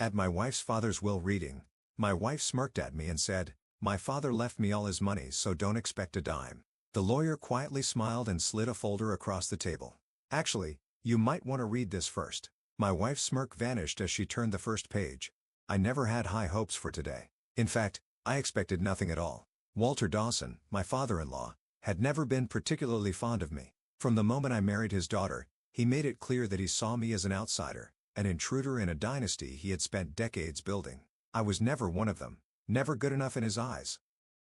At my wife's father's will reading, my wife smirked at me and said, "My father left me all his money, so don't expect a dime." The lawyer quietly smiled and slid a folder across the table. "Actually, you might want to read this first." My wife's smirk vanished as she turned the first page. I never had high hopes for today. In fact, I expected nothing at all. Walter Dawson, my father-in-law, had never been particularly fond of me. From the moment I married his daughter, he made it clear that he saw me as an outsider, an intruder in a dynasty he had spent decades building. I was never one of them, never good enough in his eyes.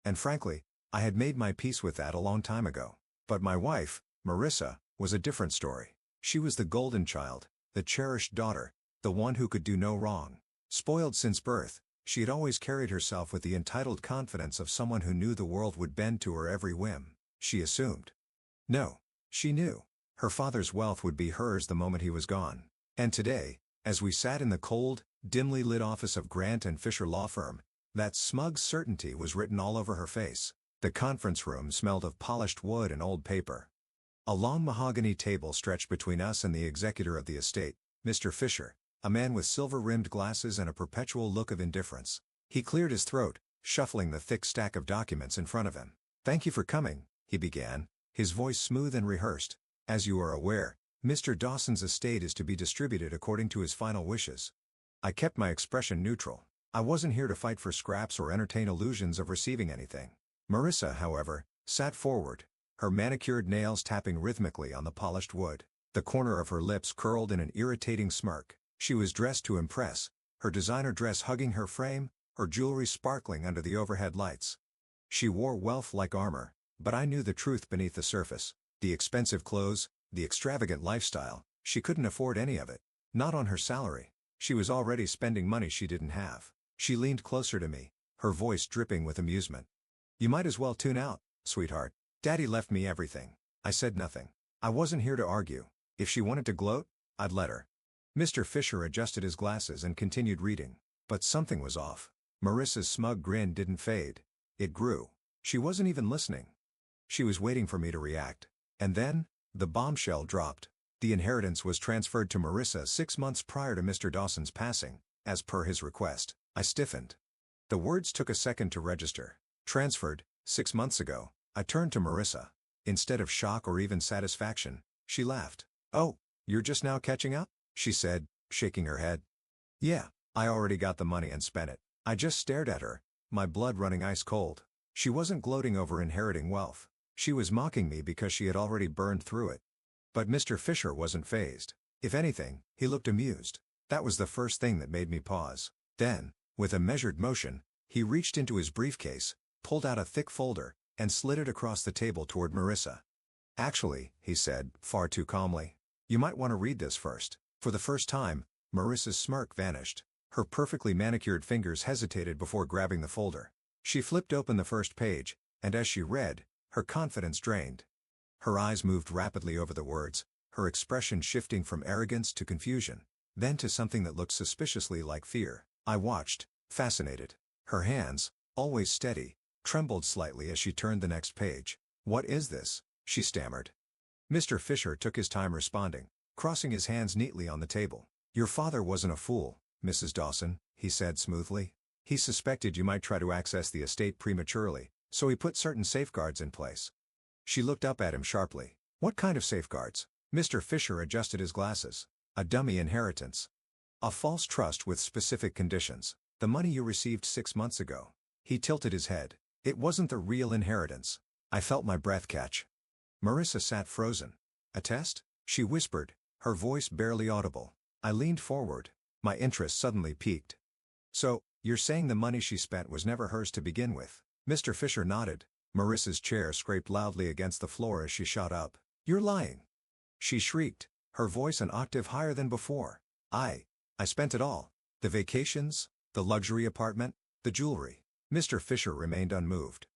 And frankly, I had made my peace with that a long time ago. But my wife, Marissa, was a different story. She was the golden child, the cherished daughter, the one who could do no wrong. Spoiled since birth, she had always carried herself with the entitled confidence of someone who knew the world would bend to her every whim. She assumed. No, she knew. Her father's wealth would be hers the moment he was gone. And today, as we sat in the cold, dimly lit office of Grant & Fisher law firm, that smug certainty was written all over her face. The conference room smelled of polished wood and old paper. A long mahogany table stretched between us and the executor of the estate, Mr. Fisher, a man with silver-rimmed glasses and a perpetual look of indifference. He cleared his throat, shuffling the thick stack of documents in front of him. "Thank you for coming," he began, his voice smooth and rehearsed. "As you are aware, Mr. Dawson's estate is to be distributed according to his final wishes." I kept my expression neutral. I wasn't here to fight for scraps or entertain illusions of receiving anything. Marissa, however, sat forward, her manicured nails tapping rhythmically on the polished wood. The corner of her lips curled in an irritating smirk. She was dressed to impress, her designer dress hugging her frame, her jewelry sparkling under the overhead lights. She wore wealth like armor, but I knew the truth beneath the surface. The expensive clothes, the extravagant lifestyle, she couldn't afford any of it. Not on her salary. She was already spending money she didn't have. She leaned closer to me, her voice dripping with amusement. "You might as well tune out, sweetheart. Daddy left me everything." I said nothing. I wasn't here to argue. If she wanted to gloat, I'd let her. Mr. Fisher adjusted his glasses and continued reading. But something was off. Marissa's smug grin didn't fade. It grew. She wasn't even listening. She was waiting for me to react. And then, the bombshell dropped. The inheritance was transferred to Marissa 6 months prior to Mr. Dawson's passing, as per his request. I stiffened. The words took a second to register. Transferred, 6 months ago. I turned to Marissa. Instead of shock or even satisfaction, she laughed. "Oh, you're just now catching up?" she said, shaking her head. "Yeah, I already got the money and spent it." I just stared at her, my blood running ice cold. She wasn't gloating over inheriting wealth. She was mocking me because she had already burned through it. But Mr. Fisher wasn't fazed. If anything, he looked amused. That was the first thing that made me pause. Then, with a measured motion, he reached into his briefcase, pulled out a thick folder, and slid it across the table toward Marissa. "Actually," he said, far too calmly, "you might want to read this first." For the first time, Marissa's smirk vanished. Her perfectly manicured fingers hesitated before grabbing the folder. She flipped open the first page, and as she read, her confidence drained. Her eyes moved rapidly over the words, her expression shifting from arrogance to confusion, then to something that looked suspiciously like fear. I watched, fascinated. Her hands, always steady, trembled slightly as she turned the next page. "What is this?" she stammered. Mr. Fisher took his time responding, crossing his hands neatly on the table. "Your father wasn't a fool, Mrs. Dawson," he said smoothly. "He suspected you might try to access the estate prematurely, so he put certain safeguards in place." She looked up at him sharply. "What kind of safeguards?" Mr. Fisher adjusted his glasses. "A dummy inheritance. A false trust with specific conditions. The money you received 6 months ago." He tilted his head. "It wasn't the real inheritance." I felt my breath catch. Marissa sat frozen. "A test?" she whispered, her voice barely audible. I leaned forward. My interest suddenly piqued. "So, you're saying the money she spent was never hers to begin with?" Mr. Fisher nodded. Marissa's chair scraped loudly against the floor as she shot up. "You're lying!" she shrieked, her voice an octave higher than before. I spent it all. The vacations, the luxury apartment, the jewelry." Mr. Fisher remained unmoved.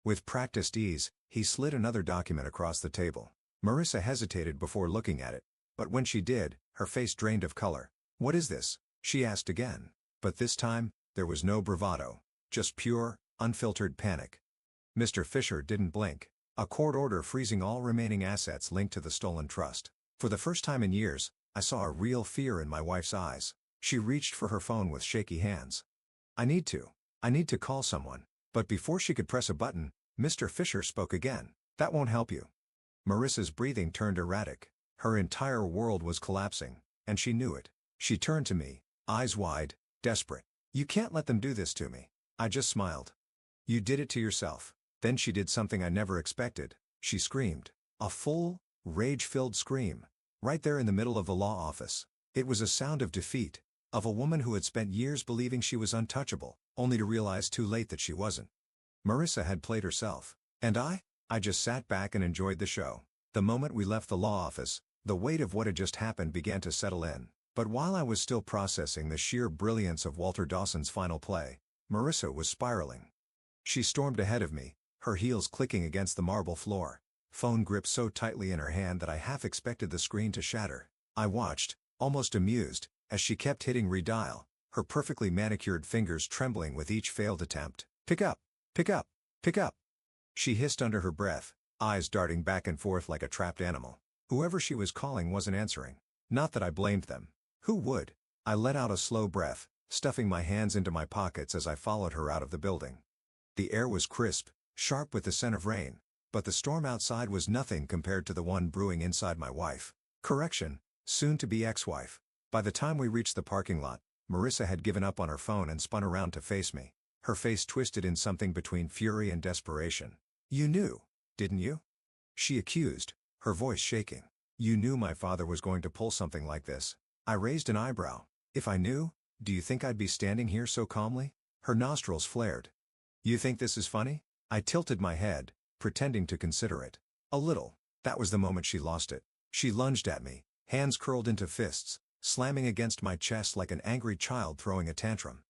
With practiced ease, he slid another document across the table. Marissa hesitated before looking at it, but when she did, her face drained of color. "What is this?" she asked again. But this time, there was no bravado, just pure, unfiltered panic. Mr. Fisher didn't blink. "A court order freezing all remaining assets linked to the stolen trust." For the first time in years, I saw a real fear in my wife's eyes. She reached for her phone with shaky hands. I need to. I need to call someone. But before she could press a button, Mr. Fisher spoke again. That won't help you. Marissa's breathing turned erratic. Her entire world was collapsing, and she knew it. She turned to me, eyes wide, desperate. You can't let them do this to me. I just smiled. You did it to yourself. Then she did something I never expected. She screamed. A full, rage-filled scream. Right there in the middle of the law office. It was a sound of defeat. Of a woman who had spent years believing she was untouchable, only to realize too late that she wasn't. Marissa had played herself. And I just sat back and enjoyed the show. The moment we left the law office, the weight of what had just happened began to settle in. But while I was still processing the sheer brilliance of Walter Dawson's final play, Marissa was spiraling. She stormed ahead of me, her heels clicking against the marble floor, phone gripped so tightly in her hand that I half expected the screen to shatter. I watched, almost amused, as she kept hitting redial, her perfectly manicured fingers trembling with each failed attempt. Pick up! Pick up! Pick up! She hissed under her breath, eyes darting back and forth like a trapped animal. Whoever she was calling wasn't answering. Not that I blamed them. Who would? I let out a slow breath, stuffing my hands into my pockets as I followed her out of the building. The air was crisp, sharp with the scent of rain, but the storm outside was nothing compared to the one brewing inside my wife. Correction, soon-to-be ex-wife. By the time we reached the parking lot, Marissa had given up on her phone and spun around to face me. Her face twisted in something between fury and desperation. You knew, didn't you? She accused, her voice shaking. You knew my father was going to pull something like this. I raised an eyebrow. If I knew, do you think I'd be standing here so calmly? Her nostrils flared. You think this is funny? I tilted my head, pretending to consider it. A little. That was the moment she lost it. She lunged at me, hands curled into fists, slamming against my chest like an angry child throwing a tantrum.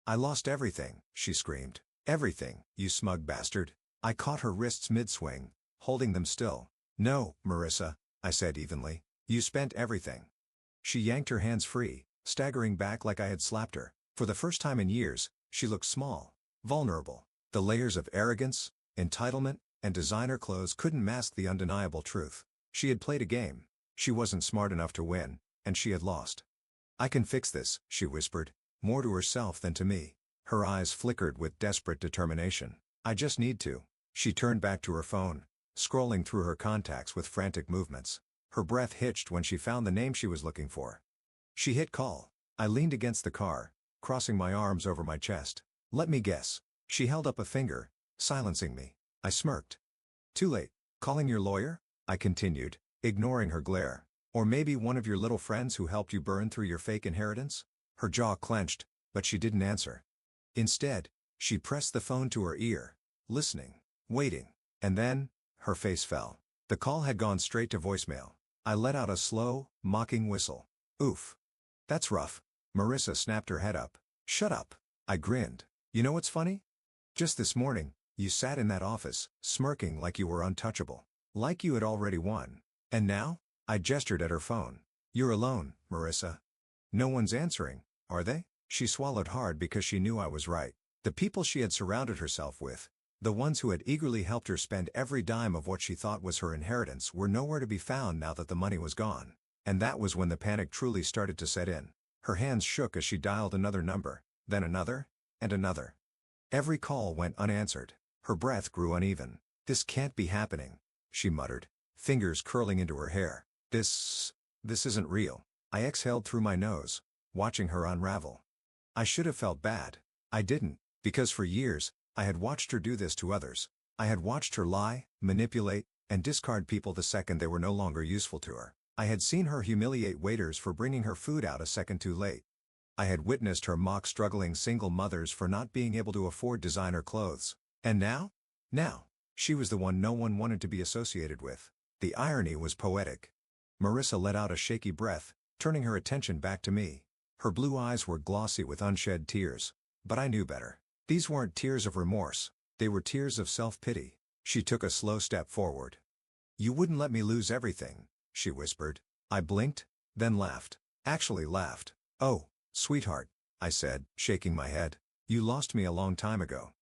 I lost everything, she screamed. Everything, you smug bastard. I caught her wrists mid-swing, holding them still. No, Marissa, I said evenly. You spent everything. She yanked her hands free, staggering back like I had slapped her. For the first time in years, she looked small, vulnerable. The layers of arrogance, entitlement, and designer clothes couldn't mask the undeniable truth. She had played a game. She wasn't smart enough to win, and she had lost. I can fix this, she whispered, more to herself than to me. Her eyes flickered with desperate determination. I just need to. She turned back to her phone, scrolling through her contacts with frantic movements. Her breath hitched when she found the name she was looking for. She hit call. I leaned against the car, crossing my arms over my chest. Let me guess. She held up a finger, silencing me. I smirked. Too late. Calling your lawyer? I continued, ignoring her glare. Or maybe one of your little friends who helped you burn through your fake inheritance? Her jaw clenched, but she didn't answer. Instead, she pressed the phone to her ear, listening, waiting. And then, her face fell. The call had gone straight to voicemail. I let out a slow, mocking whistle. Oof. That's rough. Marissa snapped her head up. Shut up. I grinned. You know what's funny? Just this morning, you sat in that office, smirking like you were untouchable. Like you had already won. And now? I gestured at her phone. You're alone, Marissa. No one's answering, are they? She swallowed hard because she knew I was right. The people she had surrounded herself with, the ones who had eagerly helped her spend every dime of what she thought was her inheritance, were nowhere to be found now that the money was gone. And that was when the panic truly started to set in. Her hands shook as she dialed another number, then another, and another. Every call went unanswered. Her breath grew uneven. This can't be happening, she muttered, fingers curling into her hair. This isn't real. I exhaled through my nose, watching her unravel. I should have felt bad. I didn't, because for years, I had watched her do this to others. I had watched her lie, manipulate, and discard people the second they were no longer useful to her. I had seen her humiliate waiters for bringing her food out a second too late. I had witnessed her mock struggling single mothers for not being able to afford designer clothes. And now? Now, she was the one no one wanted to be associated with. The irony was poetic. Marissa let out a shaky breath, turning her attention back to me. Her blue eyes were glossy with unshed tears. But I knew better. These weren't tears of remorse. They were tears of self-pity. She took a slow step forward. You wouldn't let me lose everything, she whispered. I blinked, then laughed. Actually laughed. Oh, sweetheart, I said, shaking my head. You lost me a long time ago.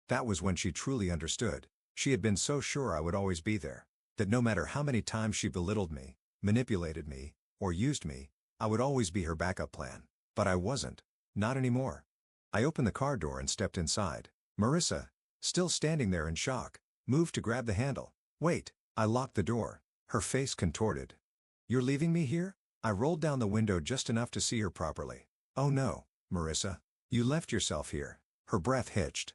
That was when she truly understood. She had been so sure I would always be there. That no matter how many times she belittled me, manipulated me, or used me, I would always be her backup plan. But I wasn't. Not anymore. I opened the car door and stepped inside. Marissa, still standing there in shock, moved to grab the handle. Wait, I locked the door. Her face contorted. You're leaving me here? I rolled down the window just enough to see her properly. Oh no, Marissa. You left yourself here. Her breath hitched.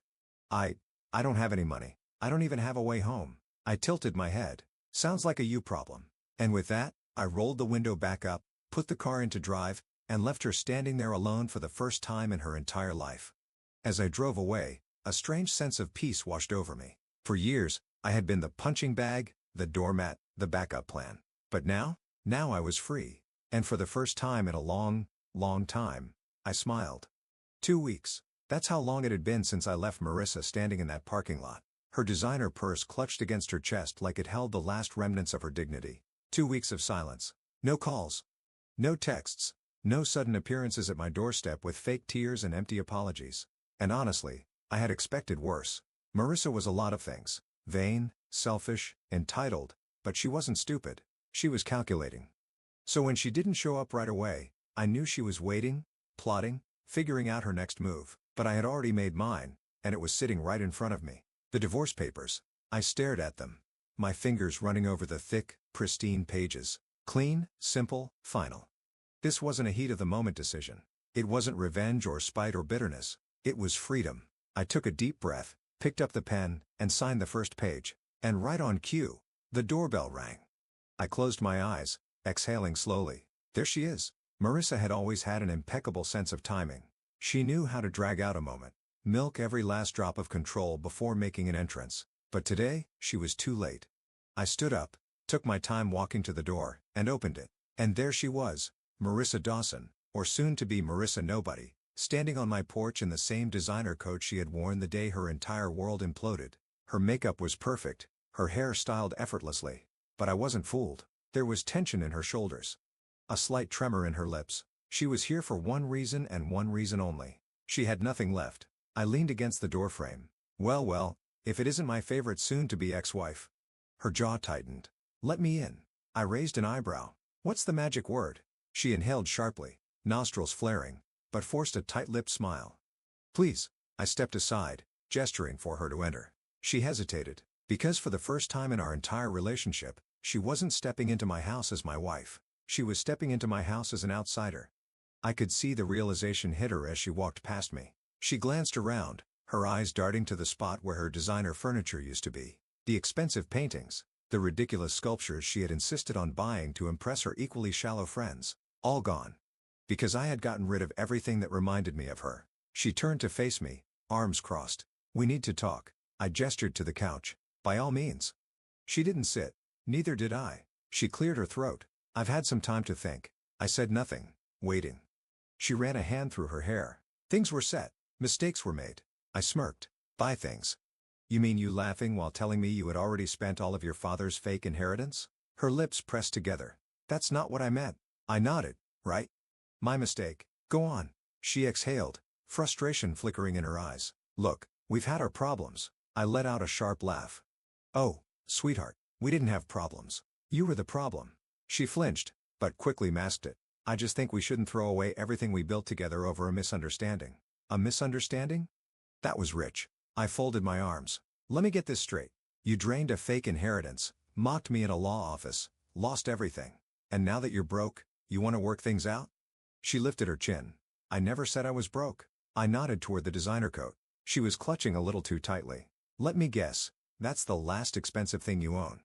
I don't have any money. I don't even have a way home. I tilted my head. Sounds like a you problem. And with that, I rolled the window back up, put the car into drive, and left her standing there alone for the first time in her entire life. As I drove away, a strange sense of peace washed over me. For years, I had been the punching bag, the doormat, the backup plan. But now I was free. And for the first time in a long, long time, I smiled. 2 weeks. That's how long it had been since I left Marissa standing in that parking lot. Her designer purse clutched against her chest like it held the last remnants of her dignity. 2 weeks of silence. No calls. No texts. No sudden appearances at my doorstep with fake tears and empty apologies. And honestly, I had expected worse. Marissa was a lot of things. Vain, selfish, entitled, but she wasn't stupid. She was calculating. So when she didn't show up right away, I knew she was waiting, plotting, figuring out her next move. But I had already made mine, and it was sitting right in front of me. The divorce papers. I stared at them, my fingers running over the thick, pristine pages. Clean, simple, final. This wasn't a heat-of-the-moment decision. It wasn't revenge or spite or bitterness. It was freedom. I took a deep breath, picked up the pen, and signed the first page. And right on cue, the doorbell rang. I closed my eyes, exhaling slowly. There she is. Marissa had always had an impeccable sense of timing. She knew how to drag out a moment, milk every last drop of control before making an entrance. But today, she was too late. I stood up, took my time walking to the door, and opened it. And there she was, Marissa Dawson, or soon-to-be Marissa Nobody, standing on my porch in the same designer coat she had worn the day her entire world imploded. Her makeup was perfect, her hair styled effortlessly. But I wasn't fooled. There was tension in her shoulders. A slight tremor in her lips. She was here for one reason and one reason only. She had nothing left. I leaned against the doorframe. Well, if it isn't my favorite soon-to-be ex-wife. Her jaw tightened. Let me in. I raised an eyebrow. What's the magic word? She inhaled sharply, nostrils flaring, but forced a tight-lipped smile. Please. I stepped aside, gesturing for her to enter. She hesitated, because for the first time in our entire relationship, she wasn't stepping into my house as my wife. She was stepping into my house as an outsider. I could see the realization hit her as she walked past me. She glanced around, her eyes darting to the spot where her designer furniture used to be. The expensive paintings, the ridiculous sculptures she had insisted on buying to impress her equally shallow friends, all gone. Because I had gotten rid of everything that reminded me of her. She turned to face me, arms crossed. We need to talk. I gestured to the couch. By all means. She didn't sit. Neither did I. She cleared her throat. I've had some time to think. I said nothing, waiting. She ran a hand through her hair. Things were set. Mistakes were made. I smirked. Buy things. You mean you laughing while telling me you had already spent all of your father's fake inheritance? Her lips pressed together. That's not what I meant. I nodded. Right? My mistake. Go on. She exhaled, frustration flickering in her eyes. Look, we've had our problems. I let out a sharp laugh. Oh, sweetheart, we didn't have problems. You were the problem. She flinched, but quickly masked it. I just think we shouldn't throw away everything we built together over a misunderstanding. A misunderstanding? That was rich. I folded my arms. Let me get this straight. You drained a fake inheritance, mocked me in a law office, lost everything. And now that you're broke, you want to work things out? She lifted her chin. I never said I was broke. I nodded toward the designer coat. She was clutching a little too tightly. Let me guess, that's the last expensive thing you own.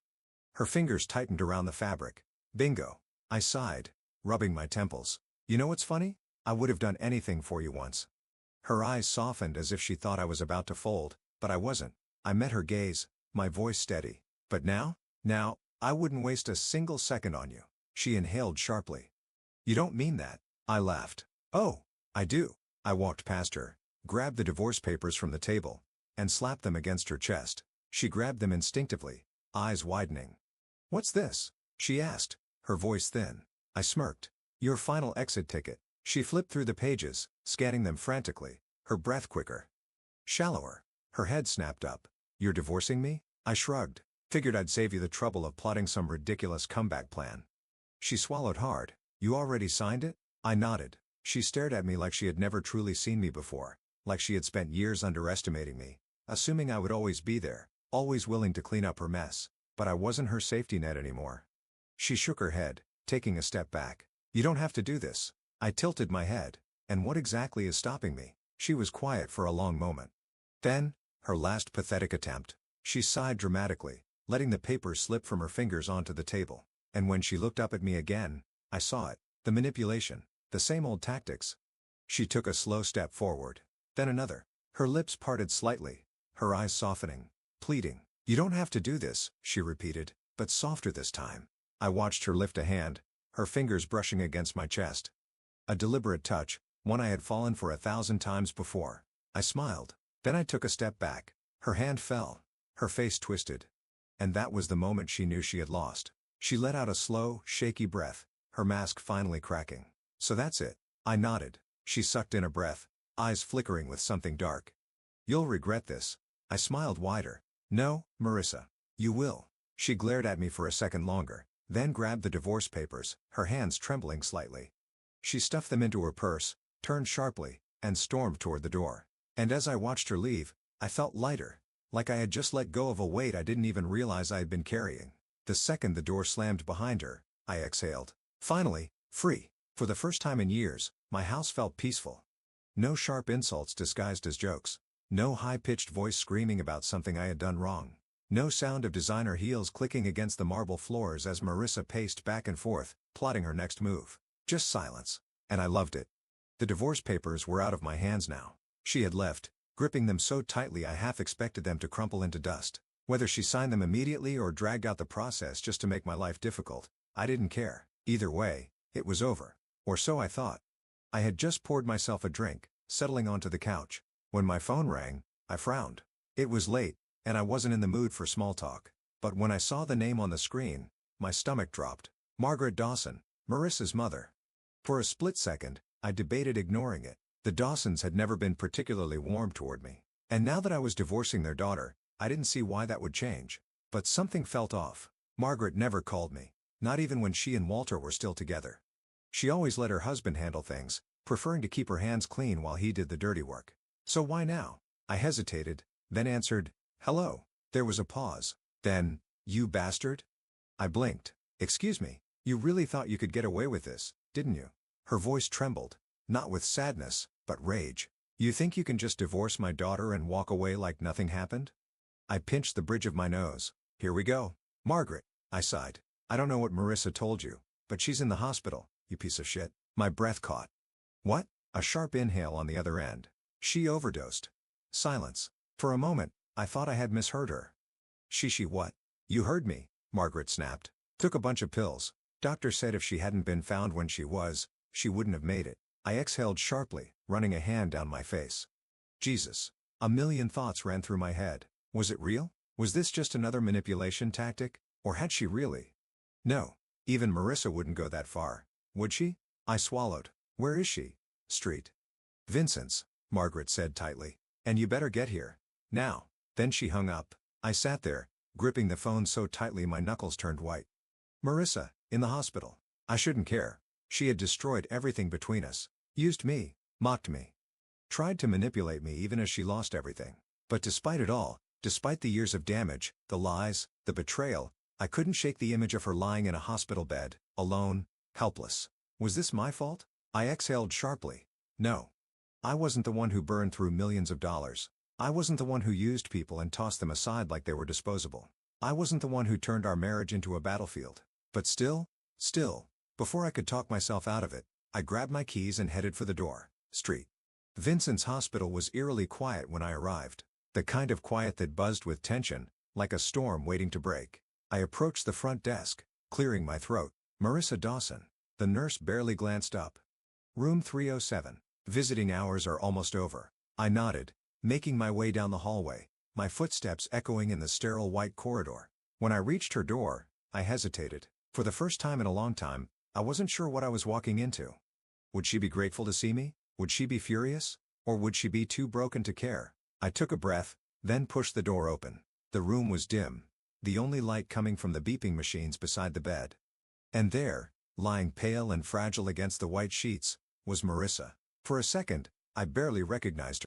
Her fingers tightened around the fabric. Bingo. I sighed, rubbing my temples. You know what's funny? I would have done anything for you once. Her eyes softened as if she thought I was about to fold, but I wasn't. I met her gaze, my voice steady. But now, I wouldn't waste a single second on you. She inhaled sharply. You don't mean that. I laughed. Oh, I do. I walked past her, grabbed the divorce papers from the table, and slapped them against her chest. She grabbed them instinctively, eyes widening. What's this? She asked, her voice thin. I smirked. Your final exit ticket. She flipped through the pages, scanning them frantically, her breath quicker. Shallower. Her head snapped up. You're divorcing me? I shrugged. Figured I'd save you the trouble of plotting some ridiculous comeback plan. She swallowed hard. You already signed it? I nodded. She stared at me like she had never truly seen me before, like she had spent years underestimating me, assuming I would always be there, always willing to clean up her mess, but I wasn't her safety net anymore. She shook her head, taking a step back. "You don't have to do this." I tilted my head. "And what exactly is stopping me?" She was quiet for a long moment. Then, her last pathetic attempt, she sighed dramatically, letting the papers slip from her fingers onto the table. And when she looked up at me again, I saw it. The manipulation. The same old tactics. She took a slow step forward. Then another. Her lips parted slightly, her eyes softening, pleading. "You don't have to do this," she repeated, but softer this time. I watched her lift a hand, her fingers brushing against my chest. A deliberate touch, one I had fallen for 1,000 times before. I smiled. Then I took a step back. Her hand fell. Her face twisted. And that was the moment she knew she had lost. She let out a slow, shaky breath, her mask finally cracking. "So that's it." I nodded. She sucked in a breath, eyes flickering with something dark. "You'll regret this." I smiled wider. "No, Marissa. You will." She glared at me for a second longer, then grabbed the divorce papers, her hands trembling slightly. She stuffed them into her purse, turned sharply, and stormed toward the door. And as I watched her leave, I felt lighter, like I had just let go of a weight I didn't even realize I had been carrying. The second the door slammed behind her, I exhaled. Finally, free. For the first time in years, my house felt peaceful. No sharp insults disguised as jokes. No high-pitched voice screaming about something I had done wrong. No sound of designer heels clicking against the marble floors as Marissa paced back and forth, plotting her next move. Just silence. And I loved it. The divorce papers were out of my hands now. She had left, gripping them so tightly I half expected them to crumple into dust. Whether she signed them immediately or dragged out the process just to make my life difficult, I didn't care. Either way, it was over. Or so I thought. I had just poured myself a drink, settling onto the couch. When my phone rang, I frowned. It was late, and I wasn't in the mood for small talk. But when I saw the name on the screen, my stomach dropped. Margaret Dawson, Marissa's mother. For a split second, I debated ignoring it. The Dawsons had never been particularly warm toward me. And now that I was divorcing their daughter, I didn't see why that would change. But something felt off. Margaret never called me, not even when she and Walter were still together. She always let her husband handle things, preferring to keep her hands clean while he did the dirty work. So why now? I hesitated, then answered, "Hello." There was a pause. Then, "You bastard?" I blinked. "Excuse me, you really thought you could get away with this, didn't you?" Her voice trembled, not with sadness, but rage. "You think you can just divorce my daughter and walk away like nothing happened?" I pinched the bridge of my nose. "Here we go." "Margaret," I sighed. "I don't know what Marissa told you, but she's in the hospital, you piece of shit." My breath caught. "What?" A sharp inhale on the other end. "She overdosed." Silence. For a moment, I thought I had misheard her. She what?" "You heard me," Margaret snapped. "Took a bunch of pills. Doctor said if she hadn't been found when she wouldn't have made it." I exhaled sharply, running a hand down my face. Jesus. A million thoughts ran through my head. Was it real? Was this just another manipulation tactic? Or had she really? No. Even Marissa wouldn't go that far. Would she? I swallowed. "Where is she?" "Street. Vincent's," Margaret said tightly. "And you better get here. Now." Then she hung up. I sat there, gripping the phone so tightly my knuckles turned white. Marissa, in the hospital. I shouldn't care. She had destroyed everything between us. Used me, mocked me. Tried to manipulate me even as she lost everything. But despite it all, despite the years of damage, the lies, the betrayal, I couldn't shake the image of her lying in a hospital bed, alone, helpless. Was this my fault? I exhaled sharply. No. I wasn't the one who burned through millions of dollars. I wasn't the one who used people and tossed them aside like they were disposable. I wasn't the one who turned our marriage into a battlefield. But still, before I could talk myself out of it, I grabbed my keys and headed for the door. Street. Vincent's hospital was eerily quiet when I arrived. The kind of quiet that buzzed with tension, like a storm waiting to break. I approached the front desk, clearing my throat. "Marissa Dawson." The nurse barely glanced up. "Room 307. Visiting hours are almost over." I nodded, making my way down the hallway, my footsteps echoing in the sterile white corridor. When I reached her door, I hesitated. For the first time in a long time, I wasn't sure what I was walking into. Would she be grateful to see me? Would she be furious? Or would she be too broken to care? I took a breath, then pushed the door open. The room was dim, the only light coming from the beeping machines beside the bed. And there, lying pale and fragile against the white sheets, was Marissa. For a second, I barely recognized her.